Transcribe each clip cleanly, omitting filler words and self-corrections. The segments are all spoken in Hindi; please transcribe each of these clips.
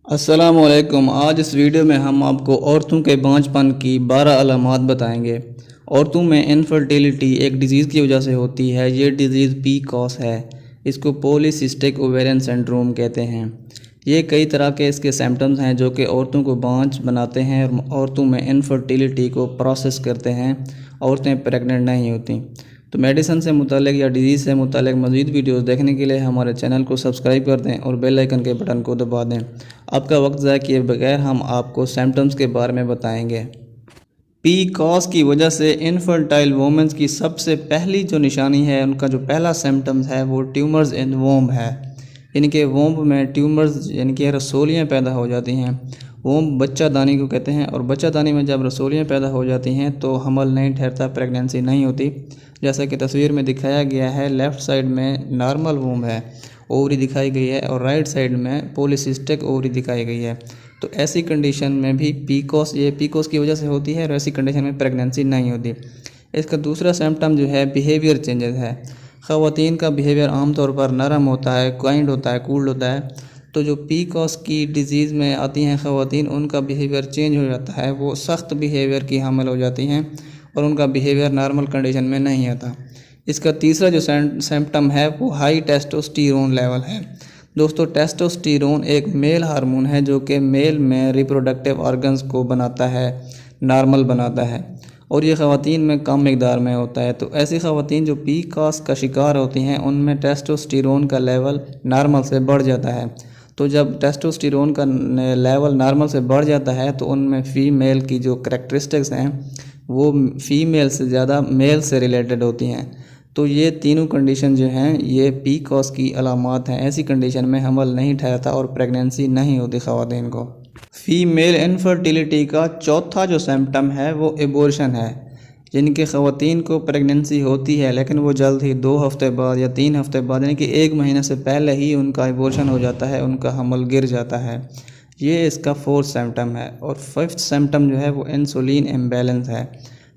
अस्सलामुअलैकुम। आज इस वीडियो में हम आपको औरतों के बांझपन की 12 अलामात बताएंगे। औरतों में इनफर्टिलिटी एक डिज़ीज़ की वजह से होती है। ये डिज़ीज़ पीसीओएस है। इसको पॉलीसिस्टिक ओवेरियन सिंड्रोम कहते हैं। ये कई तरह के इसके सिम्टम्स हैं जो कि औरतों को बांझ बनाते हैं और औरतों में इनफर्टिलिटी को प्रोसेस करते हैं। औरतें प्रेग्नेंट नहीं होती। तो मेडिसिन से मुतालिक या डिजीज़ से मुतालिक मज़ीद वीडियोस देखने के लिए हमारे चैनल को सब्सक्राइब कर दें और बेल आइकन के बटन को दबा दें। आपका वक्त ज़ाया किए बगैर हम आपको सिम्टम्स के बारे में बताएंगे। पीसीओएस की वजह से इनफर्टाइल वोमेंस की सबसे पहली जो निशानी है, उनका जो पहला सिम्टम्स है वो ट्यूमर्स इन वोम है। यानी कि वोम में ट्यूमर्स यानी कि रसोलियाँ पैदा हो जाती हैं। वोम बच्चादानी को कहते हैं और बच्चादानी में जब रसोलियाँ पैदा हो जाती हैं तो हमल नहीं ठहरता, प्रेगनेंसी नहीं होती। जैसा कि तस्वीर में दिखाया गया है, लेफ़्ट साइड में नॉर्मल वोम है, ओवरी दिखाई गई है, और राइट साइड में पॉलीसिस्टिक ओवरी दिखाई गई है। तो ऐसी कंडीशन में भी पीसीओएस की वजह से होती है और ऐसी कंडीशन में प्रेगनेंसी नहीं होती। इसका दूसरा सिम्टम जो है बिहेवियर चेंजेस है। ख़वातीन का बिहेवियर आमतौर पर नरम होता है, काइंड होता है, कूल्ड होता है। तो जो पीसीओएस की डिज़ीज़ में आती हैं ख़वातीन, उनका बिहेवियर चेंज हो जाता है। वो सख्त बिहेवियर की हामिल हो जाती हैं और उनका बिहेवियर नॉर्मल कंडीशन में नहीं आता। इसका तीसरा जो सिम्टम है वो हाई टेस्टोस्टेरोन लेवल है। दोस्तों, टेस्टोस्टेरोन एक मेल हार्मोन है जो कि मेल में रिप्रोडक्टिव ऑर्गन्स को बनाता है, नॉर्मल बनाता है, और ये ख़वातीन में कम मिकदार में होता है। तो ऐसी ख़वातीन जो पीसीओएस का शिकार होती हैं उनमें टेस्टोस्टेरोन का लेवल नॉर्मल से बढ़ जाता है। तो जब टेस्टोस्टेरोन का लेवल नॉर्मल से बढ़ जाता है तो उनमें फ़ीमेल की जो करैक्टरिस्टिक्स हैं वो फ़ीमेल से ज़्यादा मेल से रिलेटेड होती हैं। तो ये तीनों कंडीशन जो हैं ये पीसीओएस की अलामात हैं। ऐसी कंडीशन में हमल नहीं ठहरता और प्रेगनेंसी नहीं होती ख़वातीन को। फ़ीमेल इनफर्टिलिटी का चौथा जो सिम्टम है वो एबॉर्शन है। जिनकी ख़वातीन को प्रेगनेंसी होती है लेकिन वो जल्द ही 2 हफ़्ते बाद या 3 हफ़्ते बाद यानी कि 1 महीने से पहले ही उनका एबॉर्शन हो जाता है, उनका हमल गिर जाता है। ये इसका 4th सिम्टम है। और 5th सिम्टम जो है वो इंसुलिन इम्बैलेंस है।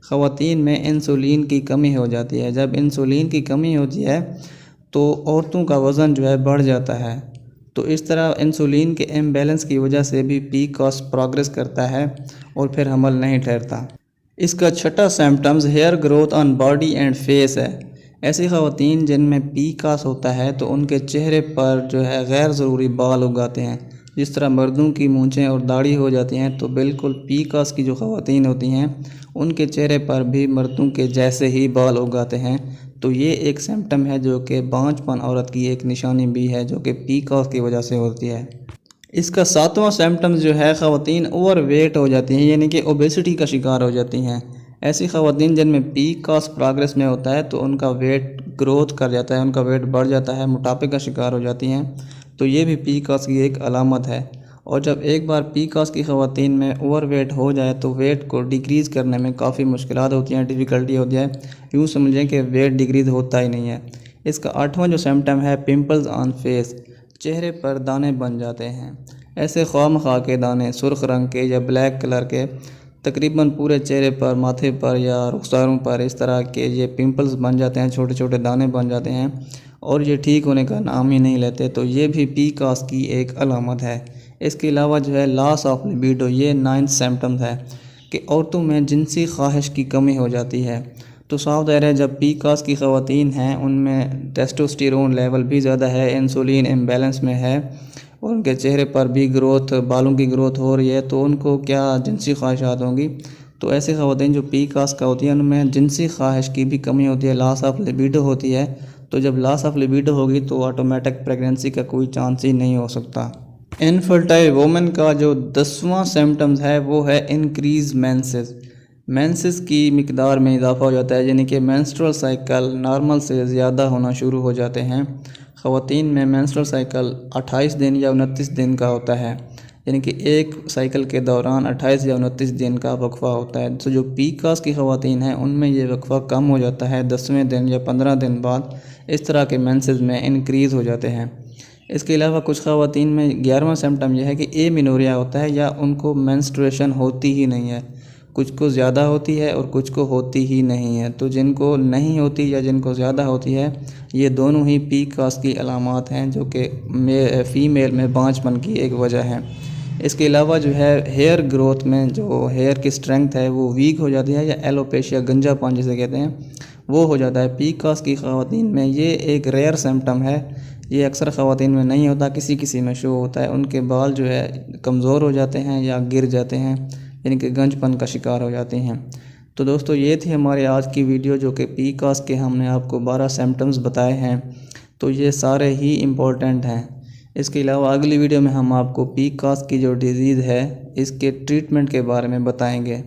ख़वातीन में इंसुलिन की कमी हो जाती है। जब इंसुलिन की कमी होती है तो औरतों का वज़न जो है बढ़ जाता है। तो इस तरह इंसुलिन के इम्बैलेंस की वजह से भी पीसीओएस प्रोग्रेस करता है और फिर हमल नहीं ठहरता। इसका छठा symptoms hair growth on body and face है। ऐसी ख़वातीन जिनमें पीसीओएस होता है तो उनके चेहरे पर जो है गैर ज़रूरी बाल उगाते हैं। जिस तरह मर्दों की मूंछें और दाढ़ी हो जाती हैं, तो बिल्कुल पीसीओएस की जो ख़वातीन होती हैं उनके चेहरे पर भी मर्दों के जैसे ही बाल उगाते हैं। तो ये एक सिम्टम है जो कि बांझपन औरत की एक निशानी भी है जो कि पीसीओएस की वजह से होती है। इसका 7वां सिम्टम जो है, ख़वातीन ओवर वेट हो जाती हैं यानी कि ओबेसिटी का शिकार हो जाती हैं। ऐसी ख़वातीन जिनमें पीसीओएस प्रोग्रेस में होता है तो उनका वेट ग्रोथ कर जाता है, उनका वेट बढ़ जाता है, मोटापे का शिकार हो जाती हैं। तो ये भी पीसीओएस की एक अलामत है। और जब एक बार पीसीओएस की ख़वातीन में ओवर वेट हो जाए तो वेट को डिक्रीज़ करने में काफ़ी मुश्किलात होती हैं, डिफ़िकल्टी होती है। यूँ समझें कि वेट डिक्रीज़ होता ही नहीं है। इसका 8वां जो सिम्टम है, पिंपल्स ऑन फेस, चेहरे पर दाने बन जाते हैं। ऐसे ख्वामखा के दाने, सुर्ख रंग के या ब्लैक कलर के, तकरीबन पूरे चेहरे पर, माथे पर या रुखसारों पर इस तरह के ये पिंपल्स बन जाते हैं, छोटे छोटे दाने बन जाते हैं और ये ठीक होने का नाम ही नहीं लेते। तो ये भी पीसीओएस की एक अलामत है। इसके अलावा जो है लॉस ऑफ लिबिडो, ये 9th सिम्टम्स है कि औरतों में जिनसी ख्वाहिश की कमी हो जाती है। तो साफ ज़ाहिर है जब पीसीओएस की ख़वातीन हैं उनमें टेस्टोस्टेरोन लेवल भी ज़्यादा है, इंसुलिन इम्बैलेंस में है और उनके चेहरे पर भी ग्रोथ, बालों की ग्रोथ हो रही है, तो उनको क्या जिनसी ख्वाहिशात होंगी। तो ऐसी ख़वातीन जो पीसीओएस का होती हैं उनमें जिनसी ख्वाहिश की भी कमी होती है, लॉस ऑफ लिबिडो होती है। तो जब लॉस ऑफ लिबिडो होगी तो ऑटोमेटिक प्रेगनेंसी का कोई चांस ही नहीं हो सकता। इनफर्टाइल वोमेन का जो 10वां सिम्टम्स है वो है इंक्रीज मेंसेस। मेंसेस की मिकदार में इजाफा हो जाता है यानी कि मेंस्ट्रुअल साइकिल नॉर्मल से ज़्यादा होना शुरू हो जाते हैं। ख़वातीन में मेंस्ट्रुअल साइकिल 28 दिन या 29 दिन का होता है, यानी कि एक साइकिल के दौरान 28 या 29 दिन का वक्फ़ा होता है। तो जो पीसीओएस की ख़वातीन हैं उनमें ये वक्फ़ा कम हो जाता है 10वें दिन या 15 दिन बाद। इस तरह के मेंसेस में इंक्रीज़ हो जाते हैं। इसके अलावा कुछ ख़वातीन में 11वां सिम्टम यह है कि एमिनोरिया होता है या उनको मेंस्ट्रुएशन होती ही नहीं है। कुछ को ज़्यादा होती है और कुछ को होती ही नहीं है। तो जिनको नहीं होती या जिनको ज़्यादा होती है, ये दोनों ही पीसीओएस की अलामात हैं जो कि फ़ीमेल में बांझपन की एक वजह है। इसके अलावा जो है हेयर ग्रोथ में जो हेयर की स्ट्रेंथ है वो वीक हो जाती है या एलोपेशिया गंजापन जिसे कहते हैं वो हो जाता है। पीकॉस की ख़वातीन में ये एक रेयर सिम्टम है, ये अक्सर ख़वातीन में नहीं होता, किसी किसी में शो होता है। उनके बाल जो है कमज़ोर हो जाते हैं या गिर जाते हैं, यानी कि गंजपन का शिकार हो जाते हैं। तो दोस्तों ये थी हमारी आज की वीडियो जो कि पीकॉस के हमने आपको 12 सिम्टम्स बताए हैं। तो ये सारे ही इम्पोर्टेंट हैं। इसके अलावा अगली वीडियो में हम आपको पीकॉस की जो डिज़ीज़ है इसके ट्रीटमेंट के बारे में बताएंगे।